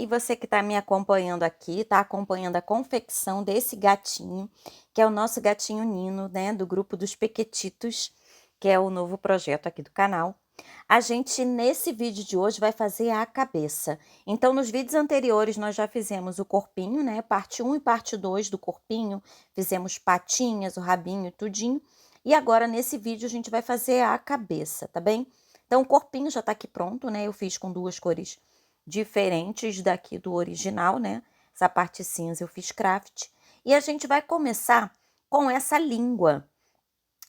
E você que está me acompanhando aqui, está acompanhando a confecção desse gatinho, que é o nosso gatinho Nino, né, do grupo dos Pequetitos, que é o novo projeto aqui do canal. A gente, nesse vídeo de hoje, vai fazer a cabeça. Então, nos vídeos anteriores, nós já fizemos o corpinho, né, parte 1 e parte 2 do corpinho, fizemos patinhas, o rabinho e tudinho. E agora, nesse vídeo, a gente vai fazer a cabeça, tá bem? Então, o corpinho já tá aqui pronto, né, eu fiz com duas cores diferentes daqui do original, né? Essa parte cinza eu fiz craft. E a gente vai começar com essa língua.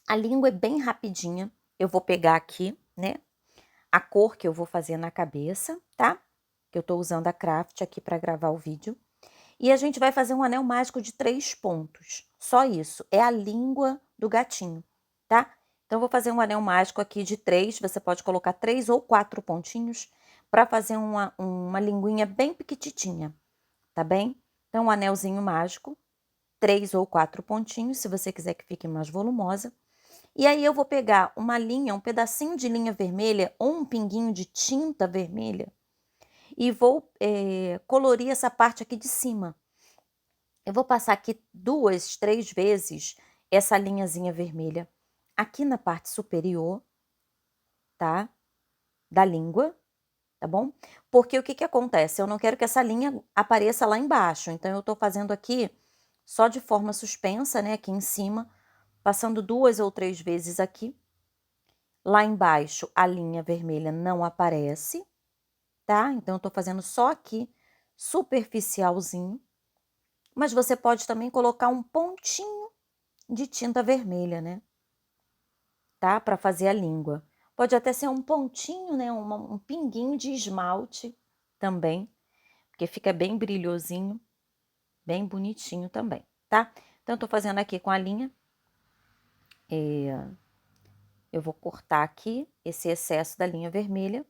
A língua é bem rapidinha. Eu vou pegar aqui, né? A cor que eu vou fazer na cabeça, tá? Que eu tô usando a craft aqui para gravar o vídeo. E a gente vai fazer um anel mágico de 3 pontos. Só isso. É a língua do gatinho, tá? Então, eu vou fazer um anel mágico aqui de 3. Você pode colocar 3 ou 4 pontinhos para fazer uma linguinha bem pequititinha, tá bem? Então, um anelzinho mágico, 3 ou 4 pontinhos, se você quiser que fique mais volumosa. E aí, eu vou pegar uma linha, um pedacinho de linha vermelha ou um pinguinho de tinta vermelha e vou colorir essa parte aqui de cima. Eu vou passar aqui 2, 3 vezes essa linhazinha vermelha aqui na parte superior, tá? Da língua, tá bom? Porque o que que acontece? Eu não quero que essa linha apareça lá embaixo, então eu tô fazendo aqui só de forma suspensa, né, aqui em cima, passando 2 ou 3 vezes aqui. Lá embaixo a linha vermelha não aparece, tá? Então eu tô fazendo só aqui, superficialzinho. Mas você pode também colocar um pontinho de tinta vermelha, né? Tá? Para fazer a língua. Pode até ser um pontinho, né? Um pinguinho de esmalte também, porque fica bem brilhosinho, bem bonitinho também, tá? Então, eu tô fazendo aqui com a linha. Eu vou cortar aqui esse excesso da linha vermelha,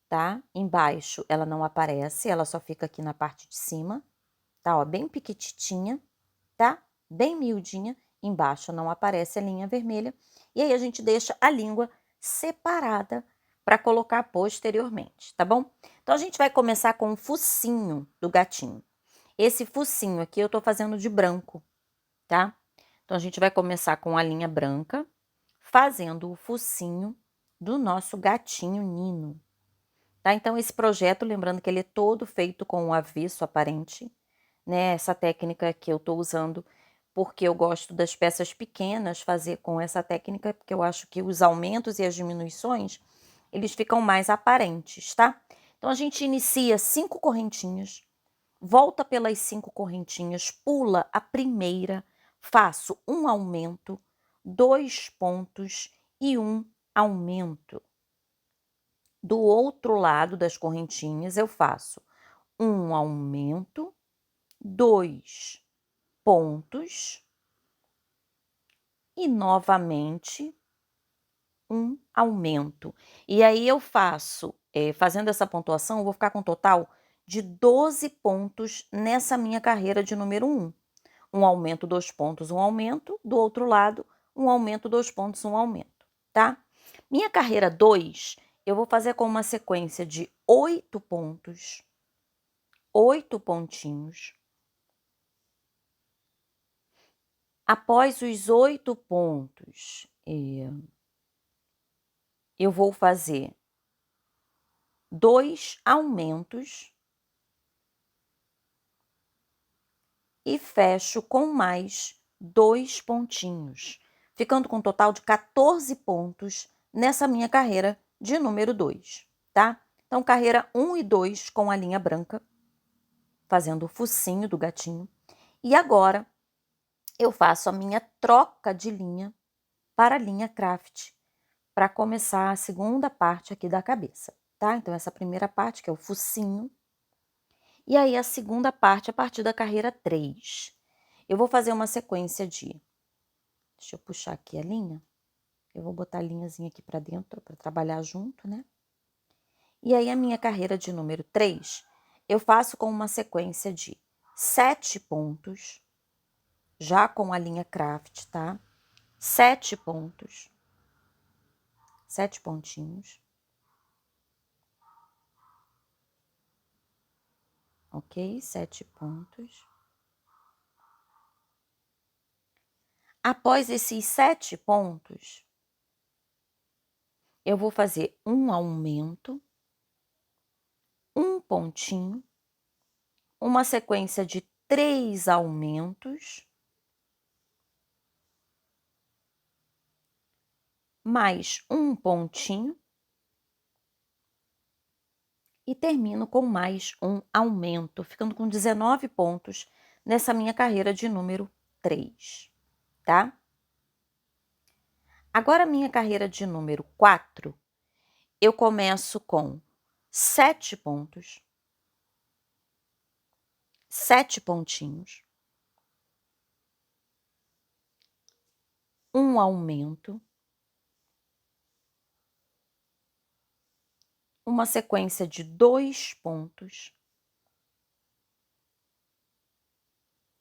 tá? Embaixo ela não aparece, ela só fica aqui na parte de cima, tá? Ó, bem piquititinha, tá? Bem miudinha. Embaixo não aparece a linha vermelha. E aí a gente deixa a língua separada para colocar posteriormente, tá bom? Então a gente vai começar com o focinho do gatinho. Esse focinho aqui eu tô fazendo de branco, tá? Então a gente vai começar com a linha branca, fazendo o focinho do nosso gatinho Nino, tá? Então esse projeto, lembrando que ele é todo feito com o avesso aparente, né? Essa técnica que eu tô usando porque eu gosto das peças pequenas fazer com essa técnica, porque eu acho que os aumentos e as diminuições, eles ficam mais aparentes, tá? Então, a gente inicia 5 correntinhas, volta pelas 5 correntinhas, pula a primeira, faço um aumento, 2 pontos e um aumento. Do outro lado das correntinhas, eu faço um aumento, 2 pontos e novamente um aumento. E aí eu faço, fazendo essa pontuação, eu vou ficar com um total de 12 pontos nessa minha carreira de número 1. Um aumento, 2 pontos, um aumento. Do outro lado, um aumento, 2 pontos, um aumento, tá? Minha carreira 2, eu vou fazer com uma sequência de 8 pontos, 8 pontinhos. Após os 8 pontos, eu vou fazer 2 aumentos e fecho com mais 2 pontinhos, ficando com um total de 14 pontos nessa minha carreira de número 2, tá? Então, carreira 1 e 2 com a linha branca, fazendo o focinho do gatinho. E agora, eu faço a minha troca de linha para a linha craft, para começar a segunda parte aqui da cabeça, tá? Então, essa primeira parte, que é o focinho, e aí a segunda parte a partir da carreira 3. Eu vou fazer uma sequência de... Deixa eu puxar aqui a linha. Eu vou botar a linhazinha aqui para dentro para trabalhar junto, né? E aí a minha carreira de número 3, eu faço com uma sequência de 7 pontos, já com a linha craft, tá? 7 pontos. 7 pontinhos. ok? 7 pontos. Após esses 7 pontos, eu vou fazer um aumento, um pontinho, uma sequência de 3 aumentos, mais um pontinho, e termino com mais um aumento, ficando com 19 pontos nessa minha carreira de número 3, tá? Agora, minha carreira de número 4, eu começo com 7 pontos, 7 pontinhos, um aumento, uma sequência de 2 pontos.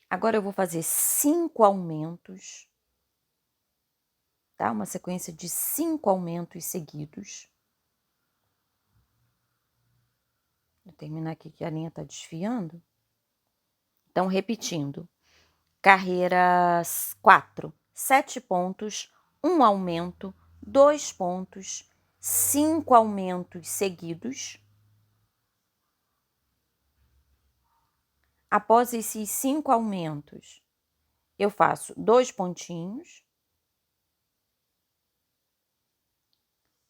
Agora eu vou fazer 5 aumentos, tá? Uma sequência de 5 aumentos seguidos. Vou terminar aqui que a linha tá desfiando. Então, repetindo. Carreira 4, 7 pontos, um aumento, 2 pontos, 5 aumentos seguidos. Após esses 5 aumentos, eu faço 2 pontinhos,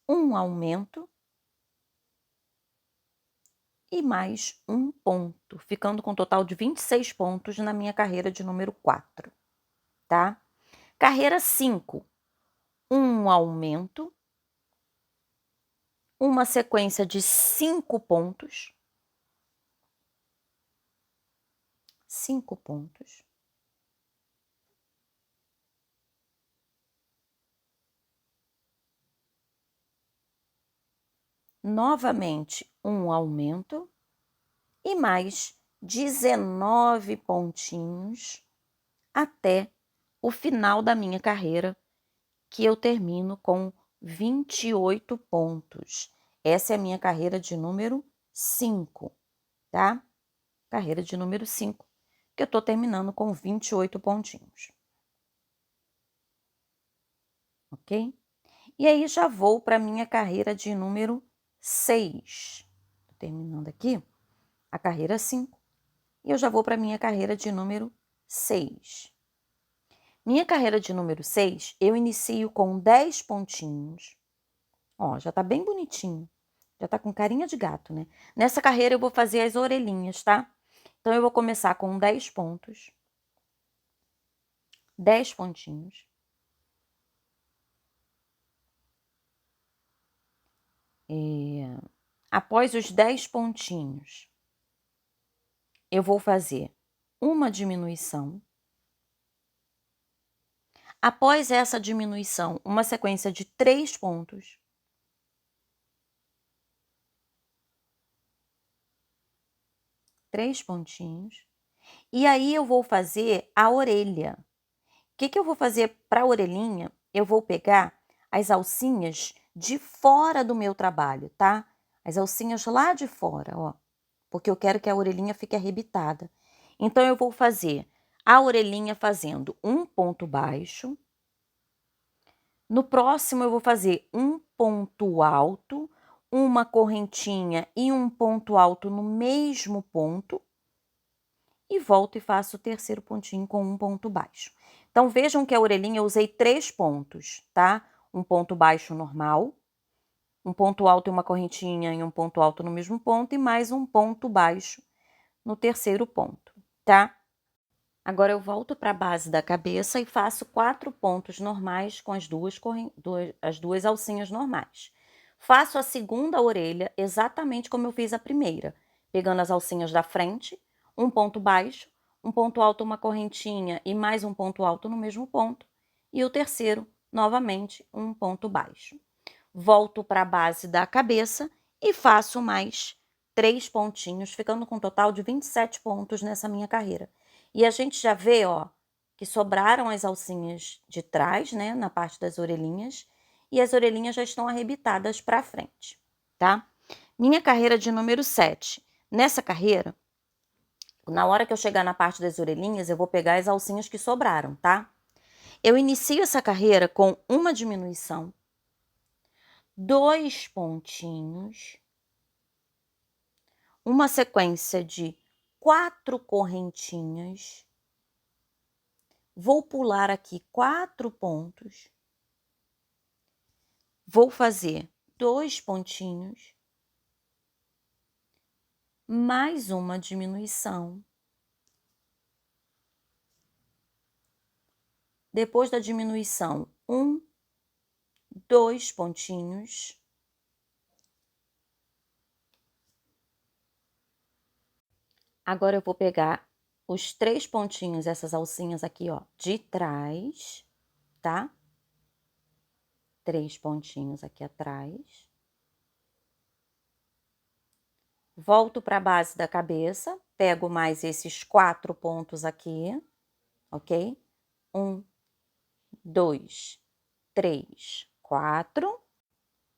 um aumento e mais um ponto, ficando com um total de 26 pontos na minha carreira de número 4, tá? Carreira 5, um aumento, uma sequência de 5 pontos, 5 pontos, novamente um aumento e mais 19 pontinhos até o final da minha carreira, que eu termino com 28 pontos. Essa é a minha carreira de número 5, tá? Carreira de número 5, que eu tô terminando com 28 pontinhos. Ok? E aí, já vou para minha carreira de número 6. Tô terminando aqui a carreira 5 e eu já vou para minha carreira de número 6. Minha carreira de número 6, eu inicio com 10 pontinhos. Ó, já tá bem bonitinho. Já tá com carinha de gato, né? Nessa carreira eu vou fazer as orelhinhas, tá? Então, eu vou começar com 10 pontos. 10 pontinhos. Após os 10 pontinhos, eu vou fazer uma diminuição. Após essa diminuição, uma sequência de 3 pontos. 3 pontinhos. E aí, eu vou fazer a orelha. O que eu vou fazer para a orelhinha? Eu vou pegar as alcinhas de fora do meu trabalho, tá? As alcinhas lá de fora, ó. Porque eu quero que a orelhinha fique arrebitada. Então, eu vou fazer a orelhinha fazendo um ponto baixo. No próximo, eu vou fazer um ponto alto, uma correntinha e um ponto alto no mesmo ponto. E volto e faço o terceiro pontinho com um ponto baixo. Então, vejam que a orelhinha eu usei 3 pontos, tá? Um ponto baixo normal, um ponto alto e uma correntinha e um ponto alto no mesmo ponto, e mais um ponto baixo no terceiro ponto, tá? Agora, eu volto para a base da cabeça e faço 4 pontos normais com as duas alcinhas normais. Faço a segunda orelha exatamente como eu fiz a primeira, pegando as alcinhas da frente, um ponto baixo, um ponto alto, uma correntinha e mais um ponto alto no mesmo ponto, e o terceiro, novamente, um ponto baixo. Volto para a base da cabeça e faço mais 3 pontinhos, ficando com um total de 27 pontos nessa minha carreira. E a gente já vê, ó, que sobraram as alcinhas de trás, né, na parte das orelhinhas, e as orelhinhas já estão arrebitadas para frente, tá? Minha carreira de número 7. Nessa carreira, Na hora que eu chegar na parte das orelhinhas, eu vou pegar as alcinhas que sobraram, tá? Eu inicio essa carreira com uma diminuição, 2 pontinhos, uma sequência de 4 correntinhas, vou pular aqui 4 pontos, vou fazer 2 pontinhos, mais uma diminuição. Depois da diminuição, 1, 2 pontinhos. Agora eu vou pegar os 3 pontinhos, essas alcinhas aqui, ó, de trás, tá? 3 pontinhos aqui atrás. Volto para a base da cabeça, pego mais esses 4 pontos aqui, ok? 1, 2, 3, 4.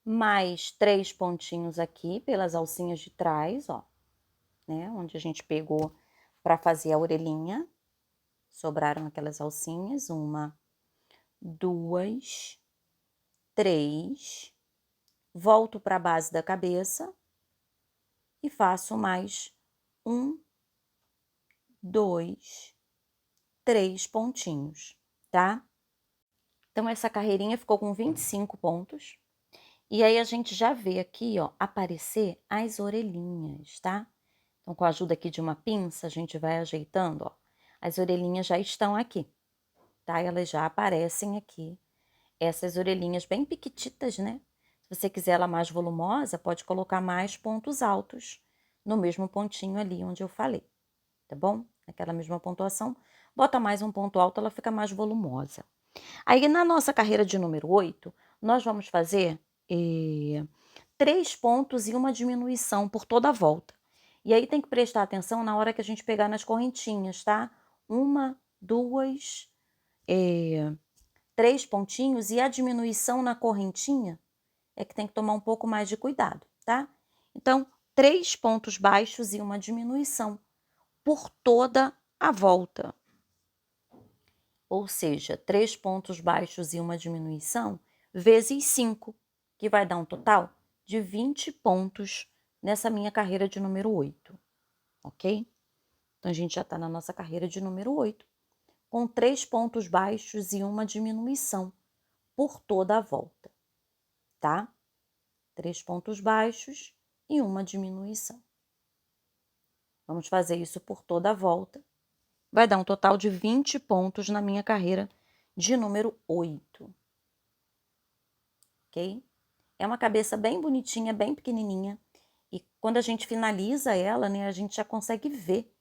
Mais 3 pontinhos aqui pelas alcinhas de trás, ó, né? Onde a gente pegou para fazer a orelhinha. Sobraram aquelas alcinhas, 1, 2, 3. Volto para a base da cabeça e faço mais 1, 2, 3 pontinhos, tá? Então, essa carreirinha ficou com 25 pontos. E aí, a gente já vê aqui, ó, aparecer as orelhinhas, tá? Então, com a ajuda aqui de uma pinça, a gente vai ajeitando, ó. As orelhinhas já estão aqui, tá? Elas já aparecem aqui. Essas orelhinhas bem piquititas, né? Se você quiser ela mais volumosa, pode colocar mais pontos altos no mesmo pontinho ali onde eu falei, tá bom? Naquela mesma pontuação, bota mais um ponto alto, ela fica mais volumosa. Aí, na nossa carreira de número 8, nós vamos fazer 3 pontos e uma diminuição por toda a volta. E aí tem que prestar atenção na hora que a gente pegar nas correntinhas, tá? 1, 2, 3 pontinhos, e a diminuição na correntinha é que tem que tomar um pouco mais de cuidado, tá? Então, 3 pontos baixos e uma diminuição por toda a volta. Ou seja, 3 pontos baixos e uma diminuição vezes 5, que vai dar um total de 20 pontos nessa minha carreira de número 8, ok? Então, a gente já está na nossa carreira de número 8, com 3 pontos baixos e uma diminuição por toda a volta, tá? 3 pontos baixos e uma diminuição. Vamos fazer isso por toda a volta. Vai dar um total de 20 pontos na minha carreira de número 8. Ok? É uma cabeça bem bonitinha, bem pequenininha. E quando a gente finaliza ela, né, a gente já consegue ver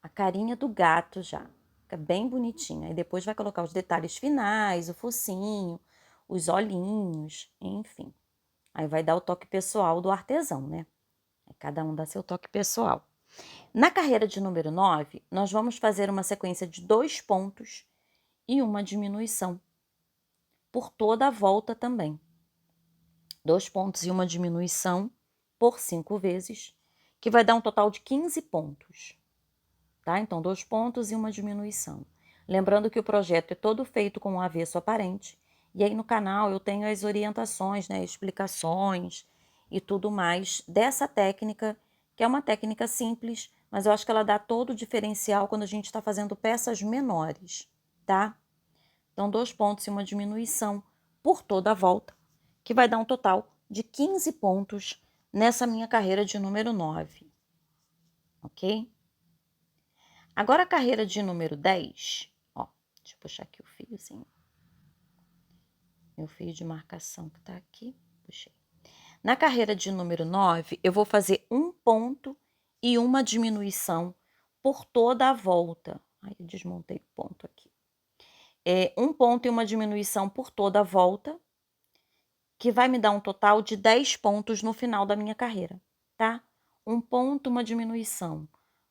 a carinha do gato já. Fica bem bonitinha. E depois vai colocar os detalhes finais, o focinho, os olhinhos, enfim. Aí vai dar o toque pessoal do artesão, né? Cada um dá seu toque pessoal. Na carreira de número 9, nós vamos fazer uma sequência de 2 pontos e uma diminuição por toda a volta também. 2 pontos e uma diminuição por 5 vezes, que vai dar um total de 15 pontos, tá? Então, 2 pontos e uma diminuição. Lembrando que o projeto é todo feito com um avesso aparente, e aí no canal eu tenho as orientações, né, explicações e tudo mais dessa técnica, que é uma técnica simples, mas eu acho que ela dá todo o diferencial quando a gente está fazendo peças menores, tá? Então, 2 pontos e uma diminuição por toda a volta, que vai dar um total de 15 pontos nessa minha carreira de número 9, ok? Agora, a carreira de número 10, ó, deixa eu puxar aqui o fiozinho. Meu fio de marcação que tá aqui, puxei. Na carreira de número 9, eu vou fazer um ponto e uma diminuição por toda a volta. Ai, eu desmontei o ponto aqui. Um ponto e uma diminuição por toda a volta, que vai me dar um total de 10 pontos no final da minha carreira, tá? Um ponto, uma diminuição.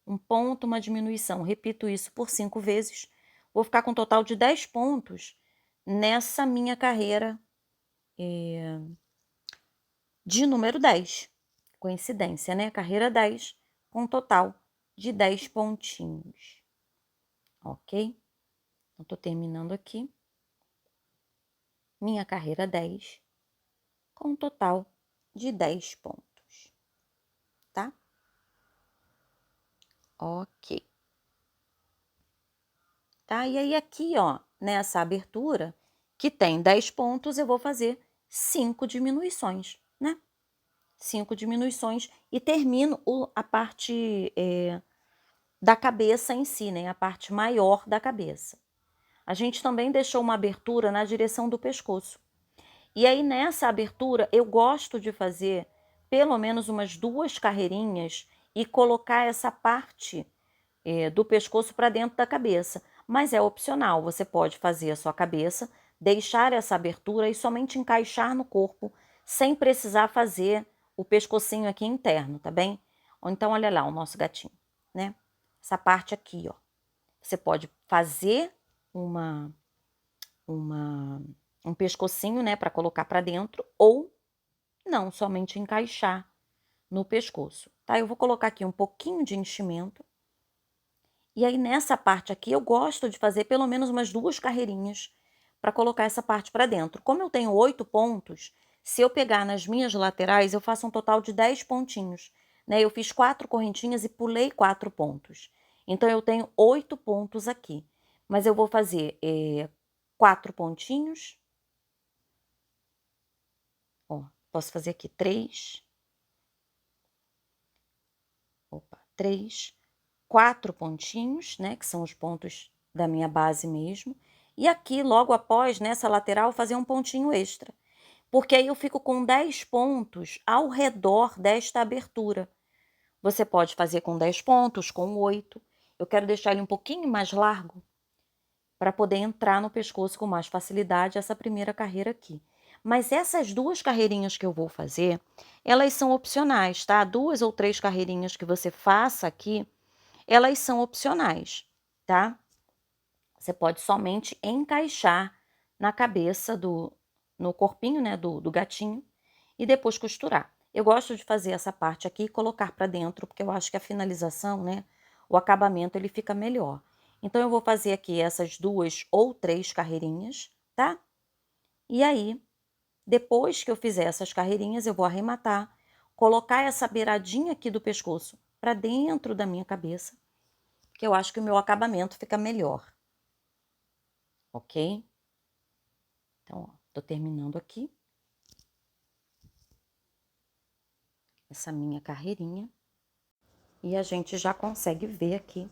Um ponto, uma diminuição. Repito isso por 5 vezes. Vou ficar com um total de 10 pontos nessa minha carreira de número 10. Coincidência, né? Carreira 10 com um total de 10 pontinhos, ok? Então, tô terminando aqui minha carreira 10 com um total de 10 pontos, tá? Ok. Tá? E aí aqui, ó, nessa abertura, que tem 10 pontos, eu vou fazer 5 diminuições, né? 5 diminuições e termino a parte da cabeça em si, né? A parte maior da cabeça. A gente também deixou uma abertura na direção do pescoço. E aí nessa abertura eu gosto de fazer pelo menos umas 2 carreirinhas e colocar essa parte do pescoço para dentro da cabeça. Mas é opcional, você pode fazer a sua cabeça, deixar essa abertura e somente encaixar no corpo, sem precisar fazer o pescocinho aqui interno, tá bem? Ou então, olha lá o nosso gatinho, né? Essa parte aqui, ó. Você pode fazer um pescocinho, né, para colocar para dentro, ou não, somente encaixar no pescoço, tá? Eu vou colocar aqui um pouquinho de enchimento. E aí, nessa parte aqui, eu gosto de fazer pelo menos umas 2 carreirinhas para colocar essa parte para dentro. Como eu tenho 8 pontos, se eu pegar nas minhas laterais, eu faço um total de 10 pontinhos, né? Eu fiz 4 correntinhas e pulei 4 pontos. Então, eu tenho 8 pontos aqui. Mas eu vou fazer 4 pontinhos. Ó, posso fazer aqui 3. Opa, 3. 4 pontinhos, né, que são os pontos da minha base mesmo. E aqui, logo após, nessa lateral, fazer um pontinho extra. Porque aí eu fico com 10 pontos ao redor desta abertura. Você pode fazer com 10 pontos, com 8. Eu quero deixar ele um pouquinho mais largo para poder entrar no pescoço com mais facilidade essa primeira carreira aqui. Mas essas 2 carreirinhas que eu vou fazer, elas são opcionais, tá? 2 ou 3 carreirinhas que você faça aqui, elas são opcionais, tá? Você pode somente encaixar na cabeça no corpinho, né, do gatinho e depois costurar. Eu gosto de fazer essa parte aqui e colocar para dentro, porque eu acho que a finalização, né, o acabamento, ele fica melhor. Então, eu vou fazer aqui essas 2 ou 3 carreirinhas, tá? E aí, depois que eu fizer essas carreirinhas, eu vou arrematar, colocar essa beiradinha aqui do pescoço para dentro da minha cabeça, que eu acho que o meu acabamento fica melhor, ok? Então, ó, tô terminando aqui essa minha carreirinha e a gente já consegue ver aqui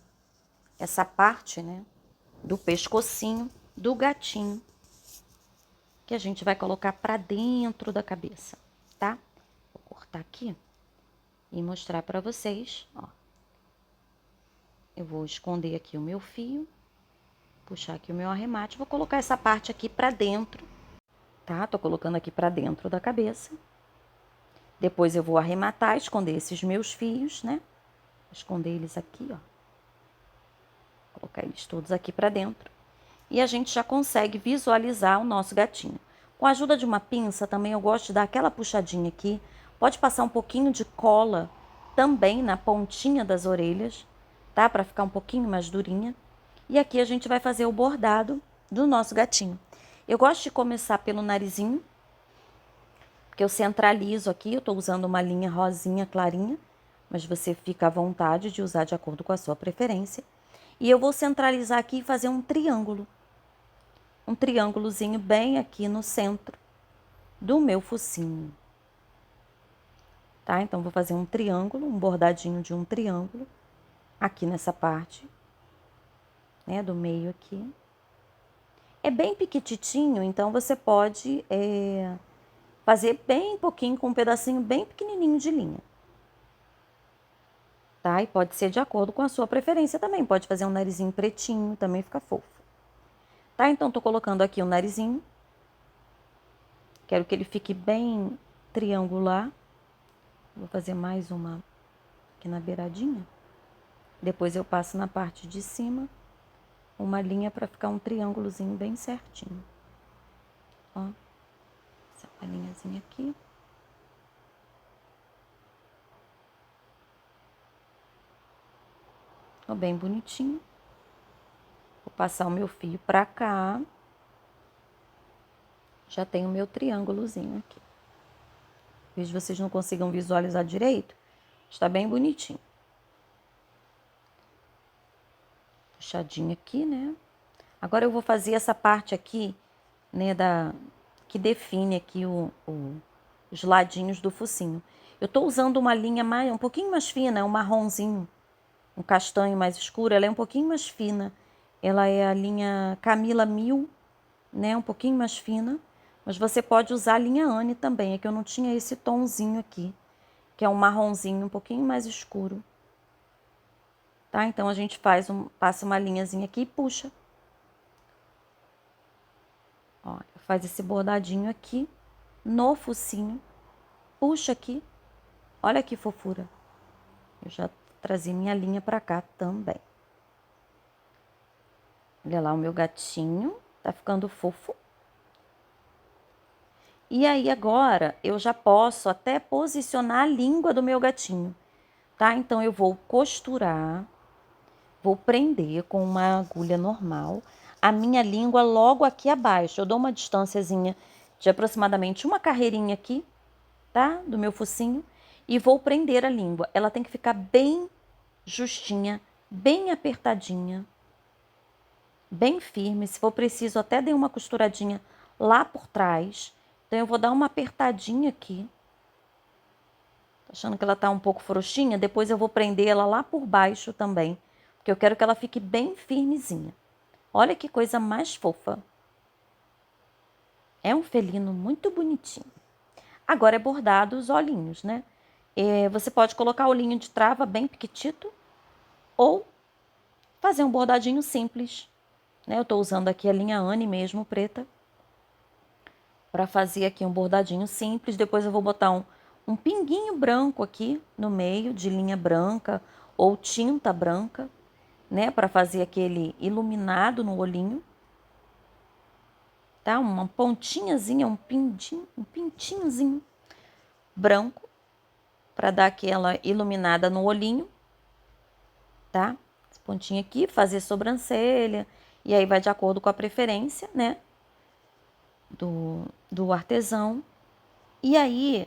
essa parte, né, do pescocinho do gatinho que a gente vai colocar para dentro da cabeça, tá? Vou cortar aqui e mostrar para vocês, ó. Eu vou esconder aqui o meu fio, puxar aqui o meu arremate, vou colocar essa parte aqui para dentro, tá? Tô colocando aqui para dentro da cabeça. Depois eu vou arrematar, esconder esses meus fios, né? Esconder eles aqui, ó. Colocar eles todos aqui para dentro. E a gente já consegue visualizar o nosso gatinho. Com a ajuda de uma pinça, também eu gosto de dar aquela puxadinha aqui. Pode passar um pouquinho de cola também na pontinha das orelhas, tá? Para ficar um pouquinho mais durinha. E aqui a gente vai fazer o bordado do nosso gatinho. Eu gosto de começar pelo narizinho, porque eu centralizo aqui. Eu tô usando uma linha rosinha clarinha, mas você fica à vontade de usar de acordo com a sua preferência. E eu vou centralizar aqui e fazer um triângulo. Um triângulozinho bem aqui no centro do meu focinho. Tá? Então, vou fazer um triângulo, um bordadinho de um triângulo aqui nessa parte, né, do meio aqui. É bem piquititinho, então você pode fazer bem pouquinho, com um pedacinho bem pequenininho de linha. Tá? E pode ser de acordo com a sua preferência também. Pode fazer um narizinho pretinho, também fica fofo. Tá? Então, tô colocando aqui o narizinho. Quero que ele fique bem triangular. Vou fazer mais uma aqui na beiradinha. Depois eu passo na parte de cima uma linha para ficar um triângulozinho bem certinho. Ó, essa palhinhazinha aqui. Ó, bem bonitinho. Vou passar o meu fio pra cá. Já tenho o meu triângulozinho aqui. Talvez vocês não consigam visualizar direito. Está bem bonitinho. Puxadinho aqui, né? Agora eu vou fazer essa parte aqui, né, que define aqui os ladinhos do focinho. Eu tô usando uma linha um pouquinho mais fina, um marronzinho, um castanho mais escuro. Ela é um pouquinho mais fina. Ela é a linha Camila 1000, né, um pouquinho mais fina. Mas você pode usar a linha Anne também, é que eu não tinha esse tomzinho aqui, que é um marronzinho um pouquinho mais escuro. Tá? Então a gente passa uma linhazinha aqui e puxa. Ó, faz esse bordadinho aqui no focinho. Puxa aqui. Olha que fofura. Eu já trazi minha linha pra cá também. Olha lá o meu gatinho. Tá ficando fofo. E aí agora eu já posso até posicionar a língua do meu gatinho. Tá? Então eu vou costurar. Vou prender com uma agulha normal a minha língua logo aqui abaixo. Eu dou uma distânciazinha de aproximadamente uma carreirinha aqui, tá? Do meu focinho. E vou prender a língua. Ela tem que ficar bem justinha, bem apertadinha, bem firme. Se for preciso, até dei uma costuradinha lá por trás. Então, eu vou dar uma apertadinha aqui. Tô achando que ela tá um pouco frouxinha? Depois eu vou prender ela lá por baixo também. Porque eu quero que ela fique bem firmezinha. Olha que coisa mais fofa. É um felino muito bonitinho. Agora é bordado os olhinhos, né? Você pode colocar olhinho de trava bem pequitito ou fazer um bordadinho simples, né? Eu tô usando aqui a linha Anne mesmo, preta, para fazer aqui um bordadinho simples. Depois eu vou botar um pinguinho branco aqui no meio, de linha branca ou tinta branca, né? Para fazer aquele iluminado no olhinho. Tá? Uma pontinhazinha, um pintinhozinho branco para dar aquela iluminada no olhinho, tá? Esse pontinho aqui, fazer sobrancelha, e aí vai de acordo com a preferência, né? Do artesão. E aí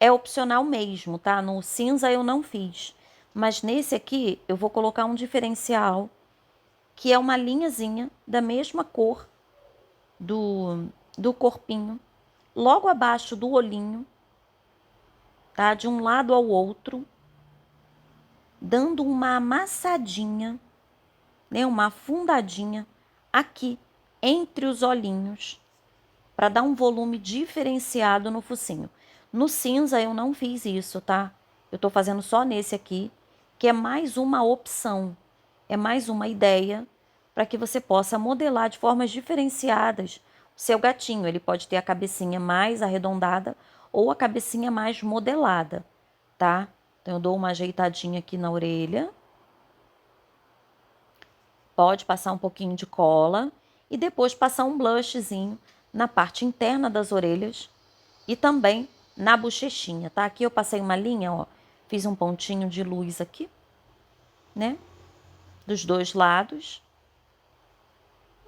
é opcional mesmo, tá? No cinza eu não fiz, mas nesse aqui eu vou colocar um diferencial, que é uma linhazinha da mesma cor do corpinho, logo abaixo do olhinho, tá? De um lado ao outro, dando uma amassadinha, né? Uma afundadinha aqui entre os olhinhos, para dar um volume diferenciado no focinho. No cinza eu não fiz isso, tá? Eu tô fazendo só nesse aqui, que é mais uma opção, é mais uma ideia para que você possa modelar de formas diferenciadas o seu gatinho. Ele pode ter a cabecinha mais arredondada ou a cabecinha mais modelada, tá? Então, eu dou uma ajeitadinha aqui na orelha. Pode passar um pouquinho de cola e depois passar um blushzinho na parte interna das orelhas e também na bochechinha, tá? Aqui eu passei uma linha, ó, fiz um pontinho de luz aqui, né? Dos dois lados.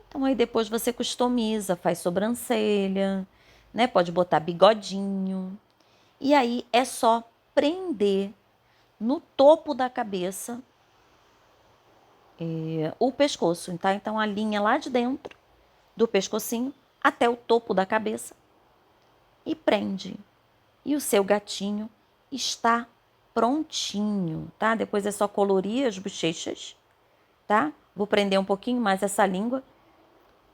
Então, aí depois você customiza, faz sobrancelha, né? Pode botar bigodinho. E aí é só prender no topo da cabeça o pescoço, tá? Então, a linha lá de dentro do pescocinho até o topo da cabeça e prende. E o seu gatinho está prontinho, tá? Depois é só colorir as bochechas, tá? Vou prender um pouquinho mais essa língua.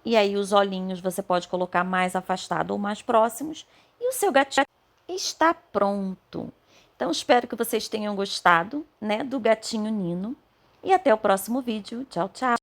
E aí os olhinhos você pode colocar mais afastado ou mais próximos. E o seu gatinho está pronto. Então, espero que vocês tenham gostado, né, do gatinho Nino. E até o próximo vídeo. Tchau, tchau!